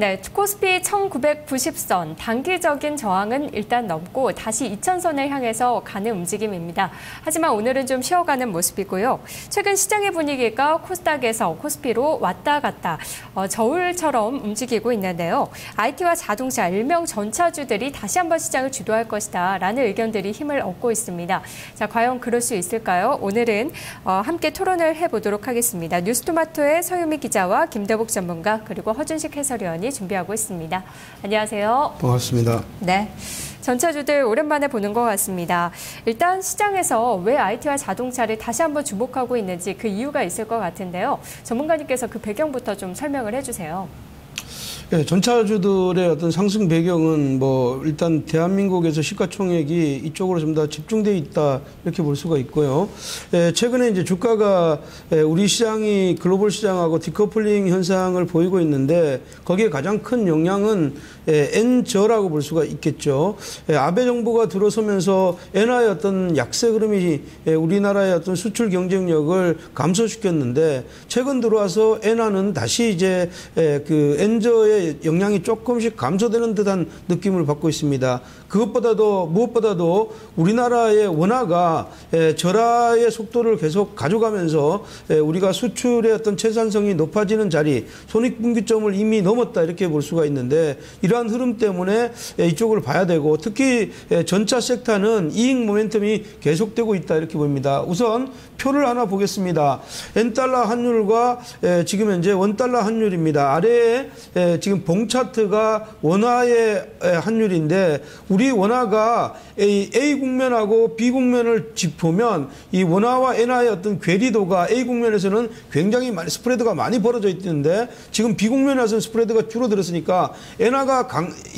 네, 코스피 1990선 단기적인 저항은 일단 넘고 다시 2000선을 향해서 가는 움직임입니다. 하지만 오늘은 좀 쉬어가는 모습이고요. 최근 시장의 분위기가 코스닥에서 코스피로 왔다 갔다 저울처럼 움직이고 있는데요. IT와 자동차, 일명 전차주들이 다시 한번 시장을 주도할 것이다 라는 의견들이 힘을 얻고 있습니다. 자, 과연 그럴 수 있을까요? 오늘은 함께 토론을 해보도록 하겠습니다. 뉴스토마토의 서유미 기자와 김대복 전문가 그리고 허준식 해설위원이 준비하고 있습니다. 안녕하세요. 반갑습니다. 네, 전차주들 오랜만에 보는 것 같습니다. 일단 시장에서 왜 IT와 자동차를 다시 한번 주목하고 있는지 그 이유가 있을 것 같은데요. 전문가님께서 그 배경부터 좀 설명을 해주세요. 네, 전차주들의 어떤 상승 배경은 일단 대한민국에서 시가총액이 이쪽으로 좀 더 집중되어 있다 이렇게 볼 수가 있고요. 최근에 이제 주가가 우리 시장이 글로벌 시장하고 디커플링 현상을 보이고 있는데 거기에 가장 큰 영향은 엔저라고 볼 수가 있겠죠. 아베 정부가 들어서면서 엔화의 어떤 약세 흐름이 우리나라의 어떤 수출 경쟁력을 감소시켰는데 최근 들어와서 엔화는 다시 이제 그 엔저의 영향이 조금씩 감소되는 듯한 느낌을 받고 있습니다. 무엇보다도 우리나라의 원화가 절하의 속도를 계속 가져가면서 우리가 수출의 어떤 채산성이 높아지는 자리, 손익분기점을 이미 넘었다 이렇게 볼 수가 있는데 이러한 흐름 때문에 이쪽을 봐야 되고 특히 전차 섹터는 이익 모멘텀이 계속되고 있다 이렇게 보입니다. 우선 표를 하나 보겠습니다. 엔달러 환율과 지금 현재 원달러 환율입니다. 아래에 지금 봉 차트가 원화의 환율인데 우리 원화가 A 국면하고 B 국면을 보면 이 원화와 엔화의 어떤 괴리도가 A 국면에서는 굉장히 많이 스프레드가 많이 벌어져 있는데 지금 B 국면에서는 스프레드가 줄어들었으니까 엔화가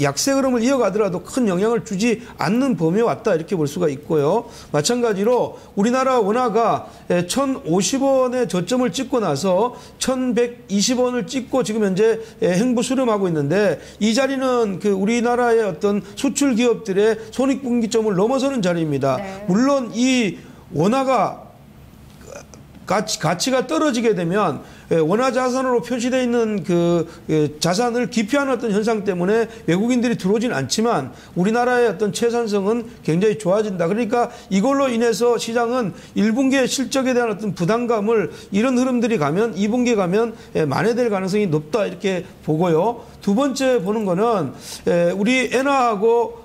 약세 흐름을 이어가더라도 큰 영향을 주지 않는 범위에 왔다 이렇게 볼 수가 있고요. 마찬가지로 우리나라 원화가 1,050원의 저점을 찍고 나서 1,120원을 찍고 지금 현재 행보 수렴하고 있는데 이 자리는 그 우리나라의 어떤 수출 기업들의 손익분기점을 넘어서는 자리입니다. 네. 물론 이 원화가 가치가 떨어지게 되면 원화 자산으로 표시되어 있는 그 자산을 기피하는 어떤 현상 때문에 외국인들이 들어오진 않지만 우리나라의 어떤 채산성은 굉장히 좋아진다. 그러니까 이걸로 인해서 시장은 1분기의 실적에 대한 어떤 부담감을 이런 흐름들이 가면 2분기에 가면 만회될 가능성이 높다 이렇게 보고요. 두 번째 보는 거는 우리 엔화하고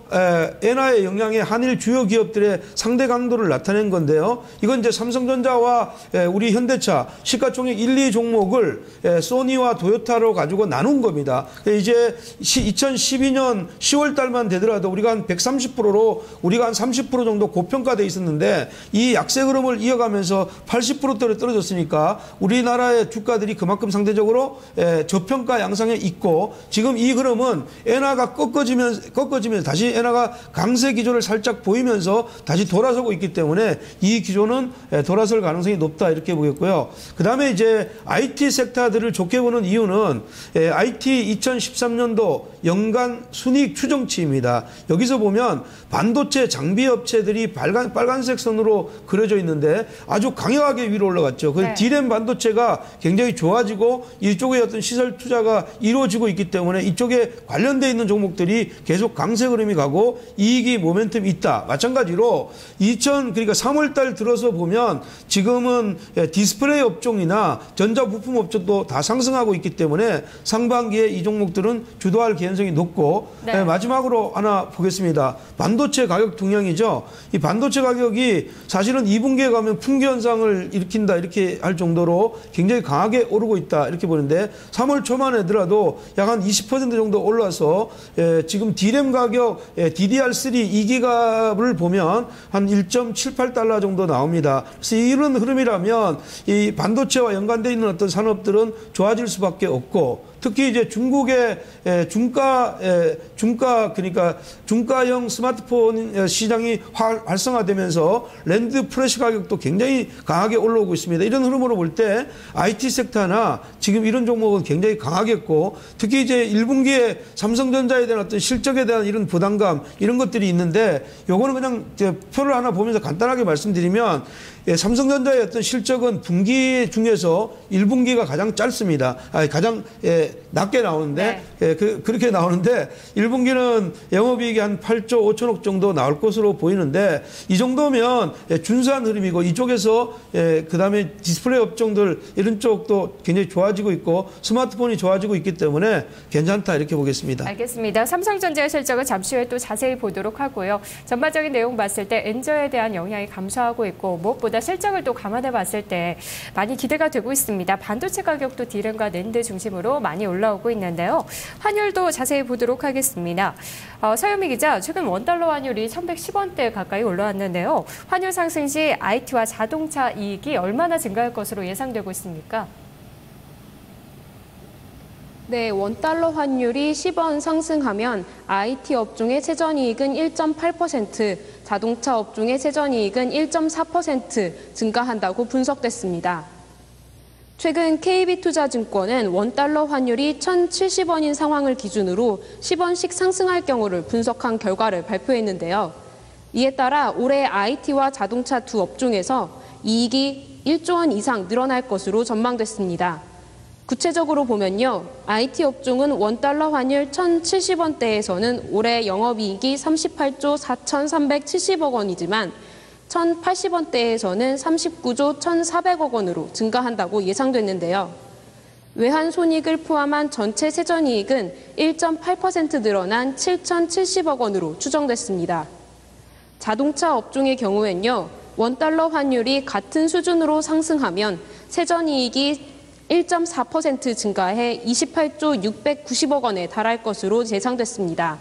엔화의 영향이 한일 주요 기업들의 상대 강도를 나타낸 건데요. 이건 이제 삼성전자와 우리 현대차 시가총액 1, 2 종목을 소니와 도요타로 가지고 나눈 겁니다. 이제 2012년 10월 달만 되더라도 우리가 한 130%로 우리가 한 30% 정도 고평가돼 있었는데 이 약세 흐름을 이어가면서 80%대로 떨어졌으니까 우리나라의 주가들이 그만큼 상대적으로 저평가 양상에 있고 지금 이 흐름은 엔화가 꺾어지면서 다시 엔화가 강세 기조를 살짝 보이면서 다시 돌아서고 있기 때문에 이 기조는 돌아설 가능성이 높다 이렇게 보겠고요. 그 다음에 이제 IT 섹터들을 좋게 보는 이유는 IT 2013년도 연간 순이익 추정치입니다. 여기서 보면 반도체 장비 업체들이 빨간색 선으로 그려져 있는데 아주 강력하게 위로 올라갔죠. 그 D램 반도체가 굉장히 좋아지고 이쪽에 어떤 시설 투자가 이루어지고 있기 때문에 이쪽에 관련되어 있는 종목들이 계속 강세 흐름이 가고 이익이 모멘텀이 있다. 마찬가지로 그러니까 3월 달 들어서 보면 지금은 디스플레이 업종이나 전자부품 업종도 다 상승하고 있기 때문에 상반기에 이 종목들은 주도할 개연성이 높고 마지막으로 하나 보겠습니다. 반도체 가격 동향이죠. 이 반도체 가격이 사실은 2분기에 가면 풍기 현상을 일으킨다 이렇게 할 정도로 굉장히 강하게 오르고 있다 이렇게 보는데 3월 초만 해더라도 약 한 20% 정도 올라서 지금 D램 가격 DDR3 2기가를 보면 한 1.78달러 정도 나옵니다. 그래서 이런 흐름이라면 이 반도체와 연관되어 있는 어떤 산업들은 좋아질 수밖에 없고 특히 이제 중국의 그러니까 중가형 스마트폰 시장이 활성화되면서 랜드 프레시 가격도 굉장히 강하게 올라오고 있습니다. 이런 흐름으로 볼 때 IT 섹터나 지금 이런 종목은 굉장히 강하겠고 특히 이제 1분기에 삼성전자에 대한 어떤 실적에 대한 이런 부담감 이런 것들이 있는데 요거는 그냥 표를 하나 보면서 간단하게 말씀드리면 삼성전자의 어떤 실적은 분기 중에서 1분기가 가장 짧습니다. 가장 낮게 나오는데 그렇게 나오는데 1분기는 영업이익이 한 8조 5천억 정도 나올 것으로 보이는데 이 정도면 준수한 흐름이고 이쪽에서 그다음에 디스플레이 업종들 이런 쪽도 굉장히 좋아지고 있고 스마트폰이 좋아지고 있기 때문에 괜찮다 이렇게 보겠습니다. 알겠습니다. 삼성전자의 실적을 잠시 후에 또 자세히 보도록 하고요. 전반적인 내용 봤을 때 엔저에 대한 영향이 감소하고 있고 무엇보다 실적을 또 감안해 봤을 때 많이 기대가 되고 있습니다. 반도체 가격도 디램과 낸드 중심으로 많이 올라오고 있는데요. 환율도 자세히 보도록 하겠습니다. 서유미 기자, 최근 원달러 환율이 1110원대 가까이 올라왔는데요. 환율 상승 시 IT와 자동차 이익이 얼마나 증가할 것으로 예상되고 있습니까? 네, 원달러 환율이 10원 상승하면 IT 업종의 세전이익은 1.8%, 자동차 업종의 세전이익은 1.4% 증가한다고 분석됐습니다. 최근 KB투자증권은 원달러 환율이 1,070원인 상황을 기준으로 10원씩 상승할 경우를 분석한 결과를 발표했는데요. 이에 따라 올해 IT와 자동차 두 업종에서 이익이 1조 원 이상 늘어날 것으로 전망됐습니다. 구체적으로 보면요. IT 업종은 원달러 환율 1,070원대에서는 올해 영업이익이 38조 4,370억 원이지만 1,080원대에서는 39조 1,400억 원으로 증가한다고 예상됐는데요. 외환손익을 포함한 전체 세전이익은 1.8% 늘어난 7,070억 원으로 추정됐습니다. 자동차 업종의 경우엔요. 원달러 환율이 같은 수준으로 상승하면 세전이익이 1.4% 증가해 28조 690억 원에 달할 것으로 예상됐습니다.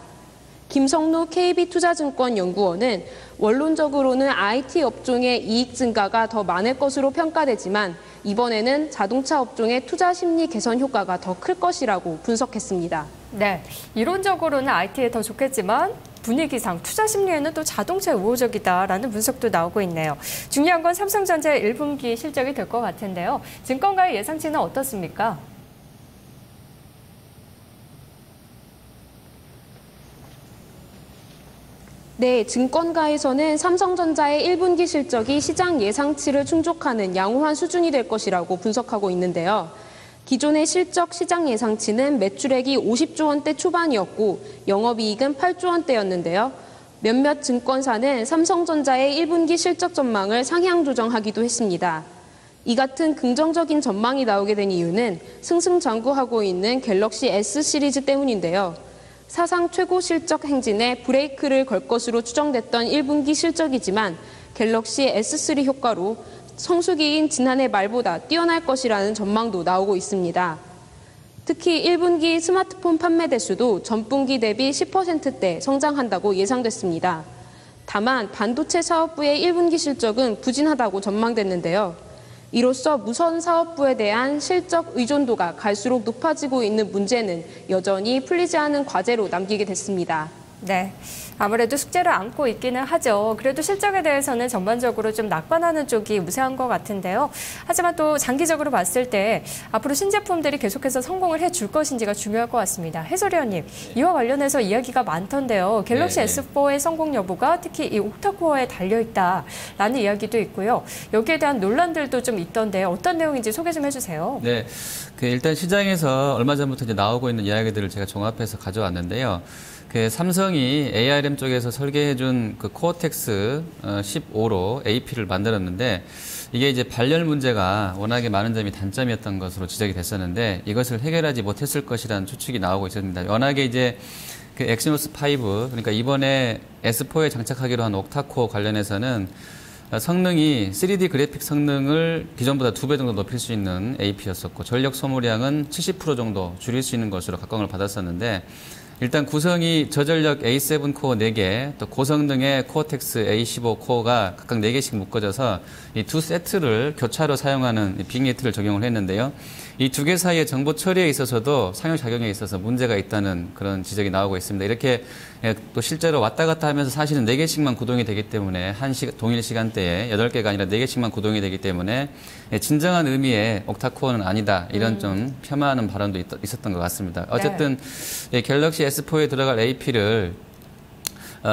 김성루 KB투자증권 연구원은 원론적으로는 IT 업종의 이익 증가가 더 많을 것으로 평가되지만 이번에는 자동차 업종의 투자 심리 개선 효과가 더 클 것이라고 분석했습니다. 네, 이론적으로는 IT에 더 좋겠지만 분위기상 투자 심리에는 또 자동차에 우호적이다라는 분석도 나오고 있네요. 중요한 건 삼성전자의 1분기 실적이 될 것 같은데요. 증권가의 예상치는 어떻습니까? 네, 증권가에서는 삼성전자의 1분기 실적이 시장 예상치를 충족하는 양호한 수준이 될 것이라고 분석하고 있는데요. 기존의 실적 시장 예상치는 매출액이 50조 원대 초반이었고 영업이익은 8조 원대였는데요. 몇몇 증권사는 삼성전자의 1분기 실적 전망을 상향 조정하기도 했습니다. 이 같은 긍정적인 전망이 나오게 된 이유는 승승장구하고 있는 갤럭시 S 시리즈 때문인데요. 사상 최고 실적 행진에 브레이크를 걸 것으로 추정됐던 1분기 실적이지만 갤럭시 S3 효과로 성수기인 지난해 말보다 뛰어날 것이라는 전망도 나오고 있습니다. 특히 1분기 스마트폰 판매 대수도 전분기 대비 10%대 성장한다고 예상됐습니다. 다만 반도체 사업부의 1분기 실적은 부진하다고 전망됐는데요. 이로써 무선 사업부에 대한 실적 의존도가 갈수록 높아지고 있는 문제는 여전히 풀리지 않은 과제로 남기게 됐습니다. 네, 아무래도 숙제를 안고 있기는 하죠. 그래도 실적에 대해서는 전반적으로 좀 낙관하는 쪽이 우세한 것 같은데요. 하지만 또 장기적으로 봤을 때 앞으로 신제품들이 계속해서 성공을 해줄 것인지가 중요할 것 같습니다. 해설위원님, 이와 관련해서 이야기가 많던데요. 갤럭시 S4의 성공 여부가 특히 이 옥타코어에 달려있다라는 이야기도 있고요. 여기에 대한 논란들도 좀 있던데 어떤 내용인지 소개 좀 해주세요. 네, 일단 시장에서 얼마 전부터 이제 나오고 있는 이야기들을 제가 종합해서 가져왔는데요. 삼성이 ARM 쪽에서 설계해준 그 코어텍스 15로 AP를 만들었는데 이게 이제 발열 문제가 워낙에 많은 점이 단점이었던 것으로 지적이 됐었는데 이것을 해결하지 못했을 것이라는 추측이 나오고 있습니다. 워낙에 이제 그 엑시노스 5 그러니까 이번에 S4에 장착하기로 한 옥타코어 관련해서는 성능이 3D 그래픽 성능을 기존보다 2배 정도 높일 수 있는 AP였었고 전력 소모량은 70% 정도 줄일 수 있는 것으로 각광을 받았었는데 일단 구성이 저전력 A7 코어 4개, 또 고성능의 코어텍스 A15 코어가 각각 4개씩 묶어져서 이 두 세트를 교차로 사용하는 빅네트를 적용을 했는데요. 이 두 개 사이의 정보 처리에 있어서도 상용작용에 있어서 문제가 있다는 그런 지적이 나오고 있습니다. 이렇게 또 실제로 왔다 갔다 하면서 사실은 4개씩만 구동이 되기 때문에 동일 시간대에 8개가 아니라 4개씩만 구동이 되기 때문에 진정한 의미의 옥타코어는 아니다. 이런 좀 폄하하는 발언도 있었던 것 같습니다. 어쨌든 갤럭시 S4에 들어갈 AP를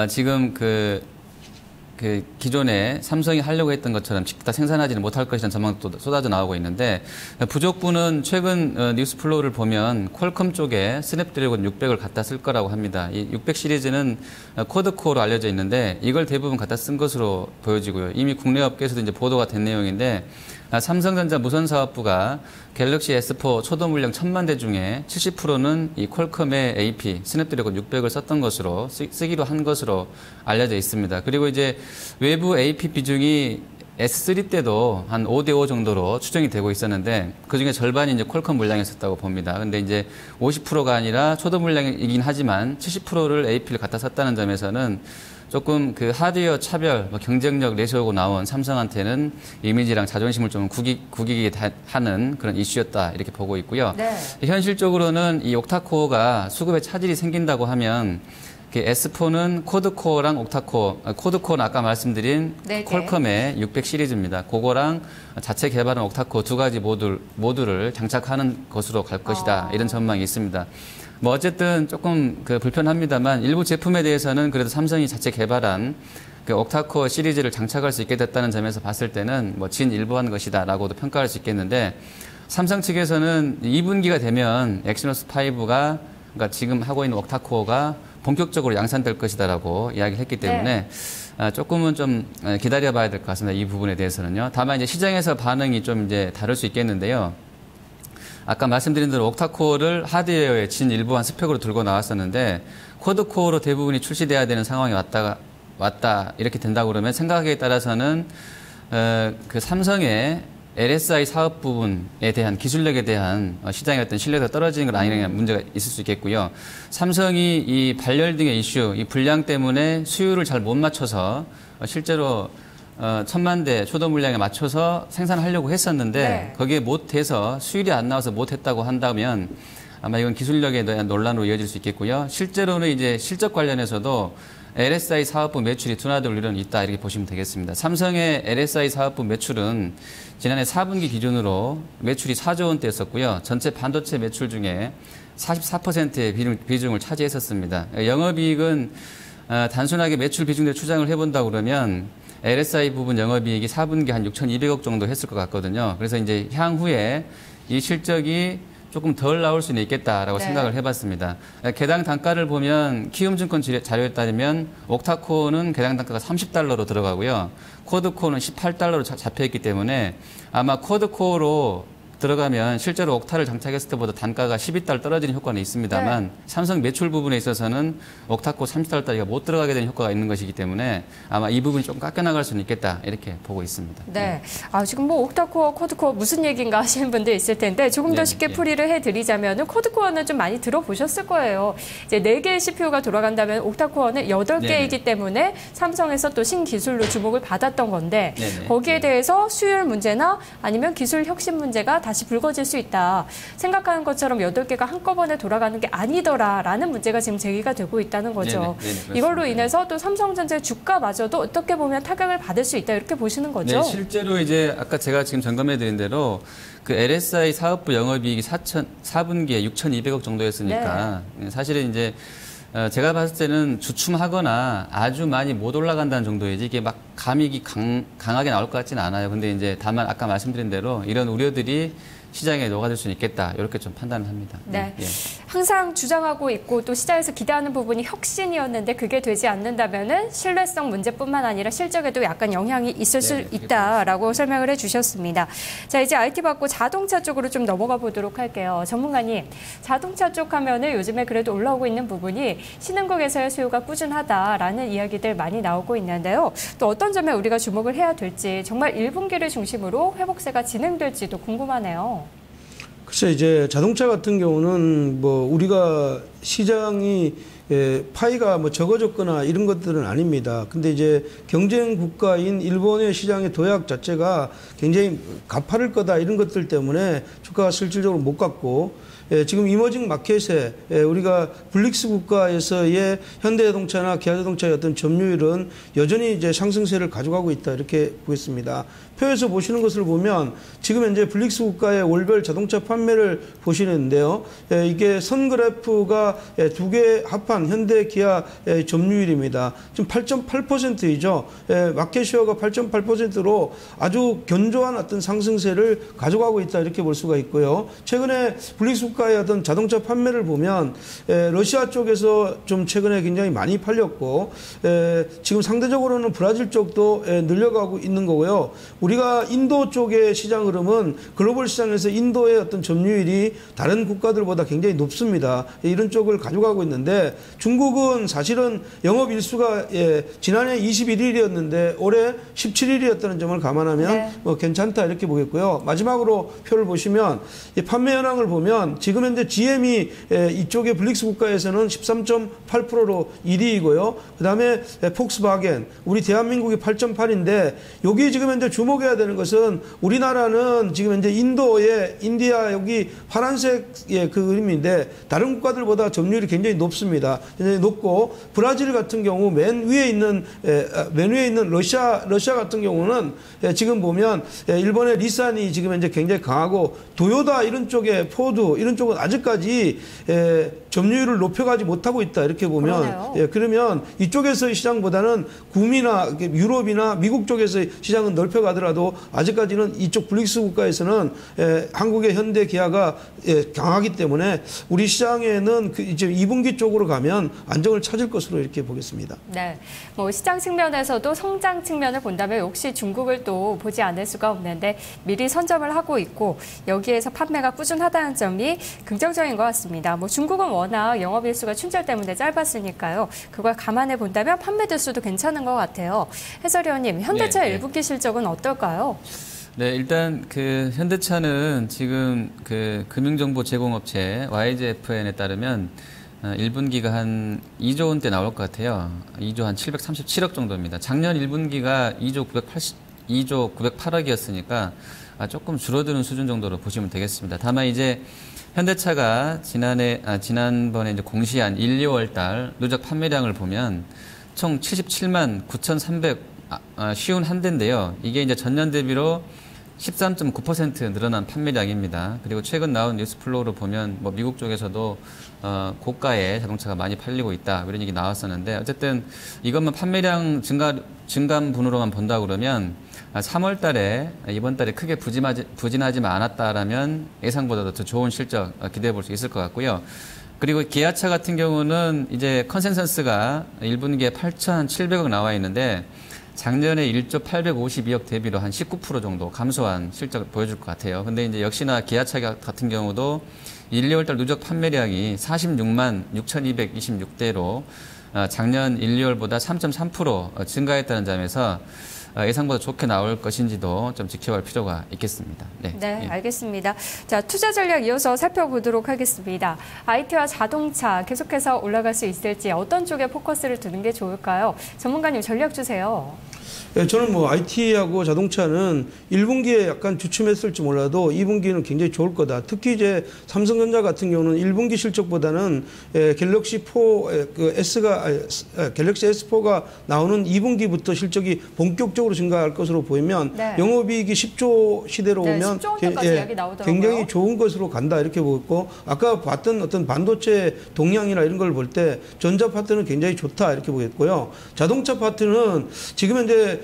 지금 그 그 기존에 삼성이 하려고 했던 것처럼 다 생산하지는 못할 것이라는 전망도 쏟아져 나오고 있는데 부족분은 최근 뉴스 플로우를 보면 퀄컴 쪽에 스냅드래곤 600을 갖다 쓸 거라고 합니다. 이 600 시리즈는 쿼드코어로 알려져 있는데 이걸 대부분 갖다 쓴 것으로 보여지고요. 이미 국내 업계에서도 이제 보도가 된 내용인데 삼성전자 무선사업부가 갤럭시 S4 초도 물량 1000만 대 중에 70%는 이 퀄컴의 AP 스냅드래곤 600을 썼던 것으로 쓰기로 한 것으로 알려져 있습니다. 그리고 이제 외부 AP 비중이 S3 때도 한 5대5 정도로 추정이 되고 있었는데 그중에 절반이 이제 퀄컴 물량이었다고 봅니다. 근데 이제 50%가 아니라 초도 물량이긴 하지만 70%를 AP를 갖다 썼다는 점에서는 조금 그 하드웨어 차별, 경쟁력 내세우고 나온 삼성한테는 이미지랑 자존심을 좀 구기게 하는 그런 이슈였다 이렇게 보고 있고요. 네. 현실적으로는 이 옥타코어가 수급에 차질이 생긴다고 하면 S4는 쿼드코어랑 옥타코어, 쿼드코어는 아까 말씀드린 네, 퀄컴의 600 시리즈입니다. 그거랑 자체 개발한 옥타코어 두 가지 모듈을 장착하는 것으로 갈 것이다. 이런 전망이 있습니다. 뭐 어쨌든 조금 그 불편합니다만 일부 제품에 대해서는 그래도 삼성이 자체 개발한 그 옥타코어 시리즈를 장착할 수 있게 됐다는 점에서 봤을 때는 뭐 진일보한 것이다라고도 평가할 수 있겠는데 삼성 측에서는 2분기가 되면 엑시노스 5가 그러니까 지금 하고 있는 옥타코어가 본격적으로 양산될 것이다라고 이야기를 했기 때문에 조금은 좀 기다려봐야 될 것 같습니다. 이 부분에 대해서는요. 다만 이제 시장에서 반응이 좀 이제 다를 수 있겠는데요. 아까 말씀드린 대로 옥타코어를 하드웨어의 진일보한 스펙으로 들고 나왔었는데 쿼드코어로 대부분이 출시돼야 되는 상황이 왔다 이렇게 된다고 그러면 생각에 따라서는 그 삼성의 LSI 사업 부분에 대한 기술력에 대한 시장의 어떤 신뢰도가 떨어지는 건 아니냐는 문제가 있을 수 있겠고요. 삼성이 이 발열 등의 이슈, 이 불량 때문에 수요를 잘 못 맞춰서 실제로 1000만 대 초도 물량에 맞춰서 생산하려고 했었는데 네. 거기에 못해서 수율이 안 나와서 못했다고 한다면 아마 이건 기술력에 대한 논란으로 이어질 수 있겠고요. 실제로는 이제 실적 관련해서도 LSI 사업부 매출이 둔화될 우려는 있다 이렇게 보시면 되겠습니다. 삼성의 LSI 사업부 매출은 지난해 4분기 기준으로 매출이 4조 원대였었고요. 전체 반도체 매출 중에 44%의 비중을 차지했었습니다. 영업이익은 단순하게 매출 비중대로 추정을 해본다고 그러면 LSI 부분 영업이익이 4분기 한 6,200억 정도 했을 것 같거든요. 그래서 이제 향후에 이 실적이 조금 덜 나올 수는 있겠다라고 생각을 해봤습니다. 개당 단가를 보면 키움증권 자료에 따르면 옥타코어는 개당 단가가 $30로 들어가고요. 쿼드코어는 $18로 잡혀있기 때문에 아마 쿼드코어로 들어가면 실제로 옥타를 장착했을 때보다 단가가 $12 떨어지는 효과는 있습니다만 삼성 매출 부분에 있어서는 옥타코어 $30짜리가 못 들어가게 되는 효과가 있는 것이기 때문에 아마 이 부분이 좀 깎여나갈 수는 있겠다 이렇게 보고 있습니다. 네. 지금 뭐 옥타코어, 쿼드코어 무슨 얘기인가 하시는 분들 있을 텐데 조금 더 쉽게 풀이를 해드리자면 쿼드코어는 좀 많이 들어보셨을 거예요. 이제 4개의 CPU가 돌아간다면 옥타코어는 8개이기 때문에 삼성에서 또 신기술로 주목을 받았던 건데 거기에 대해서 수율 문제나 아니면 기술 혁신 문제가 다시 불거질 수 있다. 생각하는 것처럼 8개가 한꺼번에 돌아가는 게 아니더라라는 문제가 지금 제기가 되고 있다는 거죠. 이걸로 인해서 또 삼성전자의 주가마저도 어떻게 보면 타격을 받을 수 있다. 이렇게 보시는 거죠. 네, 실제로 이제 아까 제가 지금 점검해 드린 대로 그 LSI 사업부 영업이익이 4분기에 6,200억 정도였으니까 사실은 이제 제가 봤을 때는 주춤하거나 아주 많이 못 올라간다는 정도이지 이게 막 감익이 강하게 나올 것 같지는 않아요. 근데 이제 다만 아까 말씀드린 대로 이런 우려들이 시장에 녹아들 수는 있겠다. 이렇게 좀 판단을 합니다. 네. 항상 주장하고 있고 또 시장에서 기대하는 부분이 혁신이었는데 그게 되지 않는다면은 신뢰성 문제뿐만 아니라 실적에도 약간 영향이 있을 수 있다라고 설명을 해주셨습니다. 자, 이제 IT 받고 자동차 쪽으로 좀 넘어가 보도록 할게요. 전문가님, 자동차 쪽 하면은 요즘에 그래도 올라오고 있는 부분이 신흥국에서의 수요가 꾸준하다라는 이야기들 많이 나오고 있는데요. 또 어떤 점에 우리가 주목을 해야 될지 정말 1분기를 중심으로 회복세가 진행될지도 궁금하네요. 글쎄 이제 자동차 같은 경우는 뭐 우리가 시장이 파이가 뭐 적어졌거나 이런 것들은 아닙니다. 근데 이제 경쟁 국가인 일본의 시장의 도약 자체가 굉장히 가파를 거다 이런 것들 때문에 주가가 실질적으로 못 갔고 지금 이머징 마켓에 우리가 블릭스 국가에서의 현대자동차나 기아자동차의 어떤 점유율은 여전히 이제 상승세를 가져가고 있다 이렇게 보겠습니다. 표에서 보시는 것을 보면 지금 현재 블릭스 국가의 월별 자동차 판매를 보시는데요. 이게 선 그래프가 두 개 합한 현대 기아 점유율입니다. 지금 8.8%이죠. 마켓 쉐어가 8.8%로 아주 견조한 어떤 상승세를 가져가고 있다 이렇게 볼 수가 있고요. 최근에 블릭스 국가의 어떤 자동차 판매를 보면 러시아 쪽에서 좀 최근에 굉장히 많이 팔렸고 지금 상대적으로는 브라질 쪽도 늘려가고 있는 거고요. 우리가 인도 쪽의 시장 흐름은 글로벌 시장에서 인도의 어떤 점유율이 다른 국가들보다 굉장히 높습니다. 이런 쪽을 가져가고 있는데 중국은 사실은 영업 일수가 지난해 21일이었는데 올해 17일이었다는 점을 감안하면 뭐 괜찮다 이렇게 보겠고요. 마지막으로 표를 보시면 판매 현황을 보면 지금 현재 GM이 이쪽에 블릭스 국가에서는 13.8%로 1위이고요. 그다음에 폭스바겐 우리 대한민국이 8.8인데 여기 지금 현재 주목해야 되는 것은 우리나라는 지금 현재 인디아 여기 파란색의 그 그림인데 다른 국가들보다 점유율이 굉장히 높습니다. 굉장히 높고 브라질 같은 경우 맨 위에 있는 러시아 같은 경우는 지금 보면 일본의 닛산이 지금 현재 굉장히 강하고 도요타 이런 쪽에 포드 이런 쪽은 아직까지 점유율을 높여가지 못하고 있다 이렇게 보면 그러면 이쪽에서의 시장보다는 구미나 유럽이나 미국 쪽에서의 시장은 넓혀가더라도 아직까지는 이쪽 블릭스 국가에서는 한국의 현대 기아가 강하기 때문에 우리 시장에는 이제 2분기 쪽으로 가면 안정을 찾을 것으로 이렇게 보겠습니다. 네, 뭐 시장 측면에서도 성장 측면을 본다면 역시 중국을 또 보지 않을 수가 없는데 미리 선점을 하고 있고 여기에서 판매가 꾸준하다는 점이 긍정적인 것 같습니다. 뭐 중국은 워낙 영업일수가 춘절 때문에 짧았으니까요. 그걸 감안해 본다면 판매 대수도 괜찮은 것 같아요. 해설위원님, 현대차 1분기 실적은 어떨까요? 네, 일단 그 현대차는 지금 그 금융정보 제공업체 YGFN에 따르면 1분기가 한 2조 원대 나올 것 같아요. 2조 한 737억 정도입니다. 작년 1분기가 2조 908억이었으니까 조금 줄어드는 수준 정도로 보시면 되겠습니다. 다만 이제 현대차가 지난번에 이제 공시한 1, 2월 달 누적 판매량을 보면 총 77만 9,351대인데요. 이게 이제 전년 대비로 13.9% 늘어난 판매량입니다. 그리고 최근 나온 뉴스플로우를 보면 뭐 미국 쪽에서도 고가의 자동차가 많이 팔리고 있다 이런 얘기 나왔었는데 어쨌든 이것만 판매량 증감분으로만 본다 그러면 3월 달에 이번 달에 크게 부진하지만 않았다라면 예상보다도 더 좋은 실적 기대해 볼 수 있을 것 같고요. 그리고 기아차 같은 경우는 이제 컨센서스가 1분기에 8,700억 나와 있는데 작년에 1조 852억 대비로 한 19% 정도 감소한 실적을 보여줄 것 같아요. 근데 이제 역시나 기아차 같은 경우도 1, 2월 달 누적 판매량이 46만 6,226대로 작년 1, 2월보다 3.3% 증가했다는 점에서 예상보다 좋게 나올 것인지도 좀 지켜볼 필요가 있겠습니다. 네, 알겠습니다. 자, 투자 전략 이어서 살펴보도록 하겠습니다. IT와 자동차 계속해서 올라갈 수 있을지 어떤 쪽에 포커스를 두는 게 좋을까요? 전문가님 전략 주세요. 저는 뭐 IT하고 자동차는 1분기에 약간 주춤했을지 몰라도 2분기는 굉장히 좋을 거다. 특히 이제 삼성전자 같은 경우는 1분기 실적보다는 갤럭시 S4가 나오는 2분기부터 실적이 본격적으로 증가할 것으로 보이면 영업이익이 10조 시대로 오면 10조 원까지 이야기 나오더라고요. 굉장히 좋은 것으로 간다 이렇게 보고 아까 봤던 어떤 반도체 동향이나 이런 걸 볼 때 전자 파트는 굉장히 좋다 이렇게 보겠고요. 자동차 파트는 지금 현재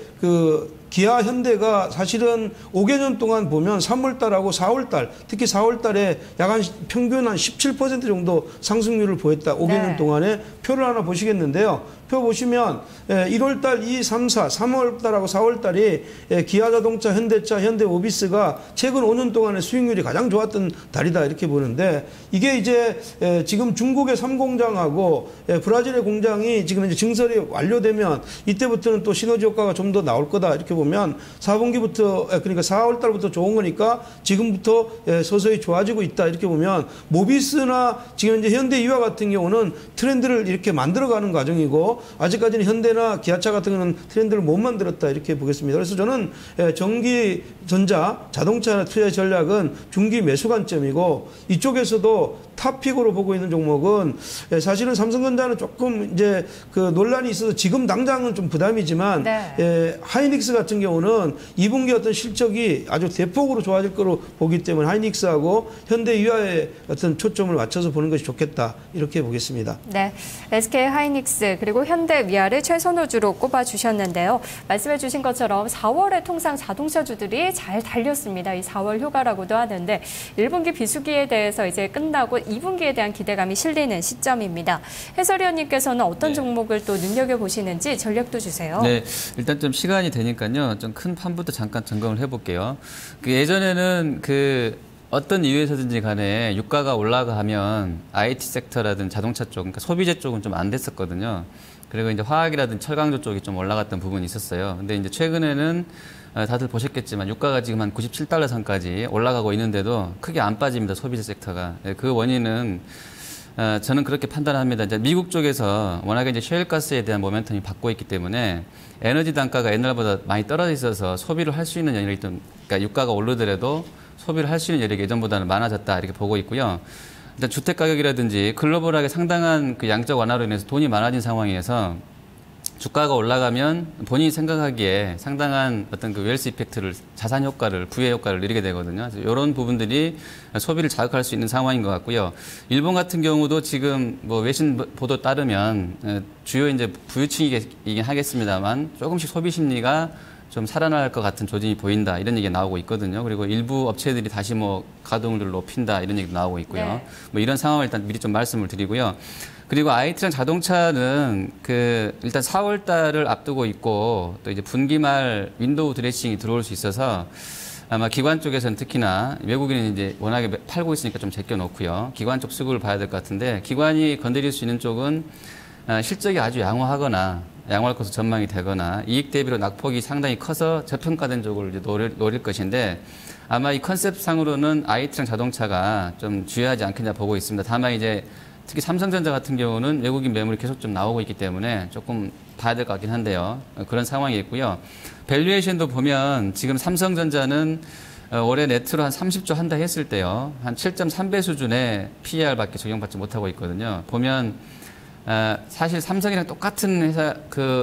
기아 현대가 사실은 5개년 동안 보면 3월달하고 4월달, 특히 4월달에 약 한 평균 한 17% 정도 상승률을 보였다. 5개년 동안에 표를 하나 보시겠는데요. 표 보시면 1월달 2, 3, 4, 3월달하고 4월달이 기아 자동차, 현대차, 현대오비스가 최근 5년 동안의 수익률이 가장 좋았던 달이다 이렇게 보는데 이게 이제 지금 중국의 3공장하고 브라질의 공장이 지금 이제 증설이 완료되면 이때부터는 또 시너지 효과가 좀 더 나올 거다 이렇게 보면 보면 4분기부터 그러니까 4월 달부터 좋은 거니까 지금부터 서서히 좋아지고 있다 이렇게 보면 모비스나 지금 이제 현대 이와 같은 경우는 트렌드를 이렇게 만들어가는 과정이고 아직까지는 현대나 기아차 같은 경우는 트렌드를 못 만들었다 이렇게 보겠습니다. 그래서 저는 전기, 전자, 자동차 투자 전략은 중기 매수 관점이고 이쪽에서도 탑픽으로 보고 있는 종목은 사실은 삼성전자는 조금 이제 그 논란이 있어서 지금 당장은 좀 부담이지만 하이닉스 같은 경우는 2분기 어떤 실적이 아주 대폭으로 좋아질 거로 보기 때문에 하이닉스하고 현대유아의 어떤 초점을 맞춰서 보는 것이 좋겠다 이렇게 보겠습니다. 네, SK 하이닉스 그리고 현대위아를 최선호주로 꼽아주셨는데요. 말씀해주신 것처럼 4월에 통상 자동차주들이 잘 달렸습니다. 이 4월 휴가라고도 하는데 1분기 비수기에 대해서 이제 끝나고 2분기에 대한 기대감이 실리는 시점입니다. 해설위원님께서는 어떤 종목을 또 눈여겨보시는지 전략도 주세요. 네, 일단 좀 시간이 되니까요. 좀 큰 판부터 잠깐 점검을 해볼게요. 예전에는 어떤 이유에서든지 간에 유가가 올라가면 IT 섹터라든 자동차 쪽, 그러니까 소비재 쪽은 좀 안 됐었거든요. 그리고 이제 화학이라든 철강조 쪽이 좀 올라갔던 부분이 있었어요. 근데 이제 최근에는 다들 보셨겠지만 유가가 지금 한 97달러 선까지 올라가고 있는데도 크게 안 빠집니다. 소비재 섹터가. 그 원인은 저는 그렇게 판단합니다. 이제 미국 쪽에서 워낙에 이제 셰일가스에 대한 모멘텀이 받고 있기 때문에 에너지 단가가 옛날보다 많이 떨어져 있어서 소비를 할 수 있는 여력이 그러니까 유가가 오르더라도 소비를 할 수 있는 여력이 예전보다는 많아졌다 이렇게 보고 있고요. 일단 주택 가격이라든지 글로벌하게 상당한 그 양적 완화로 인해서 돈이 많아진 상황에서 주가가 올라가면 본인이 생각하기에 상당한 어떤 그 웰스 이펙트를 자산 효과를 부의 효과를 누리게 되거든요. 그래서 이런 부분들이 소비를 자극할 수 있는 상황인 것 같고요. 일본 같은 경우도 지금 뭐 외신 보도 따르면 주요 이제 부유층이긴 하겠습니다만 조금씩 소비 심리가 좀 살아날 것 같은 조짐이 보인다 이런 얘기가 나오고 있거든요. 그리고 일부 업체들이 다시 뭐 가동률을 높인다 이런 얘기도 나오고 있고요. 네. 뭐 이런 상황을 일단 미리 좀 말씀을 드리고요. 그리고 IT랑 자동차는 일단 4월 달을 앞두고 있고 또 이제 분기 말 윈도우 드레싱이 들어올 수 있어서 아마 기관 쪽에서는 특히나 외국인은 이제 워낙에 팔고 있으니까 좀 제껴놓고요. 기관 쪽 수급을 봐야 될 것 같은데 기관이 건드릴 수 있는 쪽은 실적이 아주 양호하거나 양호할 것으로 전망이 되거나 이익 대비로 낙폭이 상당히 커서 저평가된 쪽을 이제 노릴 것인데 아마 이 컨셉상으로는 IT랑 자동차가 좀 주요하지 않겠냐 보고 있습니다. 다만 이제 특히 삼성전자 같은 경우는 외국인 매물이 계속 좀 나오고 있기 때문에 조금 봐야 될 것 같긴 한데요. 그런 상황이 있고요. 밸류에이션도 보면 지금 삼성전자는 올해 네트로 한 30조 한다 했을 때요. 한 7.3배 수준의 PER밖에 적용받지 못하고 있거든요. 보면 사실 삼성이랑 똑같은 회사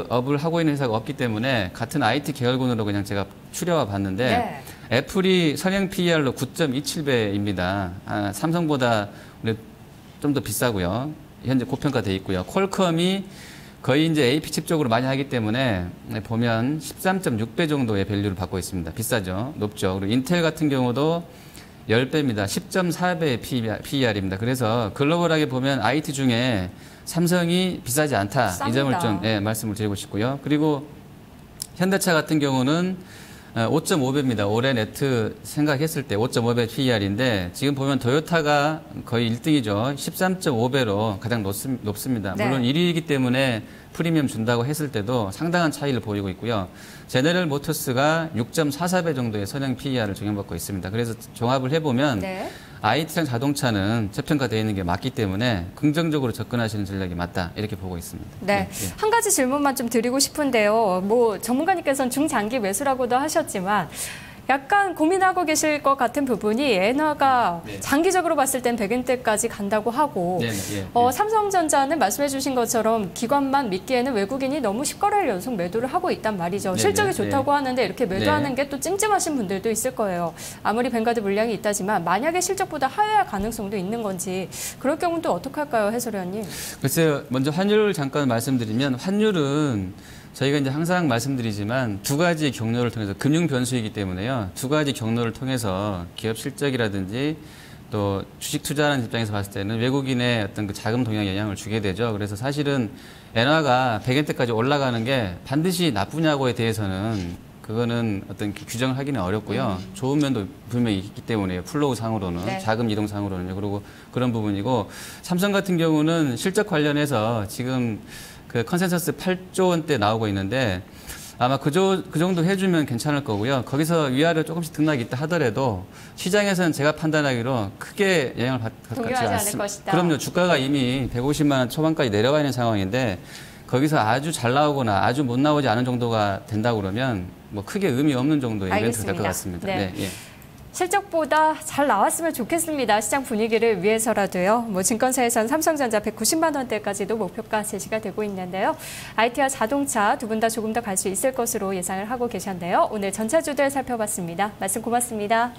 업을 하고 있는 회사가 없기 때문에 같은 IT 계열군으로 그냥 제가 추려와 봤는데 애플이 선행 PER로 9.27배입니다. 삼성보다 좀 더 비싸고요. 현재 고평가돼 있고요. 퀄컴이 거의 이제 AP 칩 쪽으로 많이 하기 때문에 보면 13.6배 정도의 밸류를 받고 있습니다. 비싸죠. 높죠. 그리고 인텔 같은 경우도 10배입니다. 10.4배의 PER입니다. 그래서 글로벌하게 보면 IT 중에 삼성이 비싸지 않다. 쌉니다. 이 점을 좀 말씀을 드리고 싶고요. 그리고 현대차 같은 경우는 5.5배입니다. 올해 네트 생각했을 때 5.5배 PER인데 지금 보면 토요타가 거의 1등이죠. 13.5배로 가장 높습니다. 물론 1위이기 때문에 프리미엄 준다고 했을 때도 상당한 차이를 보이고 있고요. 제너럴 모터스가 6.44배 정도의 선행 PER을 적용받고 있습니다. 그래서 종합을 해보면 IT랑 자동차는 저평가되어 있는 게 맞기 때문에 긍정적으로 접근하시는 전략이 맞다 이렇게 보고 있습니다. 네. 한 가지 질문만 좀 드리고 싶은데요. 뭐 전문가님께서는 중장기 매수라고도 하셨지만 약간 고민하고 계실 것 같은 부분이 엔화가 장기적으로 봤을 땐 100엔대까지 간다고 하고 삼성전자는 말씀해 주신 것처럼 기관만 믿기에는 외국인이 너무 10거래일 연속 매도를 하고 있단 말이죠. 실적이 좋다고 하는데 이렇게 매도하는 게 또 찜찜하신 분들도 있을 거예요. 아무리 뱅가드 물량이 있다지만 만약에 실적보다 하회할 가능성도 있는 건지 그럴 경우는 또 어떻게 할까요, 해설위원님? 글쎄요. 먼저 환율을 잠깐 말씀드리면 환율은 저희가 이제 항상 말씀드리지만 두 가지 경로를 통해서 금융 변수이기 때문에요. 두 가지 경로를 통해서 기업 실적이라든지 또 주식 투자하는 입장에서 봤을 때는 외국인의 어떤 그 자금 동향 영향을 주게 되죠. 그래서 사실은 엔화가 100엔대까지 올라가는 게 반드시 나쁘냐고에 대해서는 그거는 어떤 규정을 하기는 어렵고요. 좋은 면도 분명히 있기 때문에 플로우 상으로는 자금 이동 상으로는요. 그리고 그런 부분이고 삼성 같은 경우는 실적 관련해서 지금 컨센서스 8조 원대 나오고 있는데 아마 그 정도 해주면 괜찮을 거고요. 거기서 위아래로 조금씩 등락이 있다 하더라도 시장에서는 제가 판단하기로 크게 영향을 받지 않을 것이다. 그럼요. 주가가 이미 150만 원 초반까지 내려가 있는 상황인데 거기서 아주 잘 나오거나 아주 못 나오지 않은 정도가 된다고 그러면 뭐 크게 의미 없는 정도의 이벤트가 될 것 같습니다. 네. 예. 실적보다 잘 나왔으면 좋겠습니다. 시장 분위기를 위해서라도요. 뭐 증권사에서는 삼성전자 190만 원대까지도 목표가 제시가 되고 있는데요. IT와 자동차 두 분 다 조금 더 갈 수 있을 것으로 예상을 하고 계셨는데요. 오늘 전체주들 살펴봤습니다. 말씀 고맙습니다.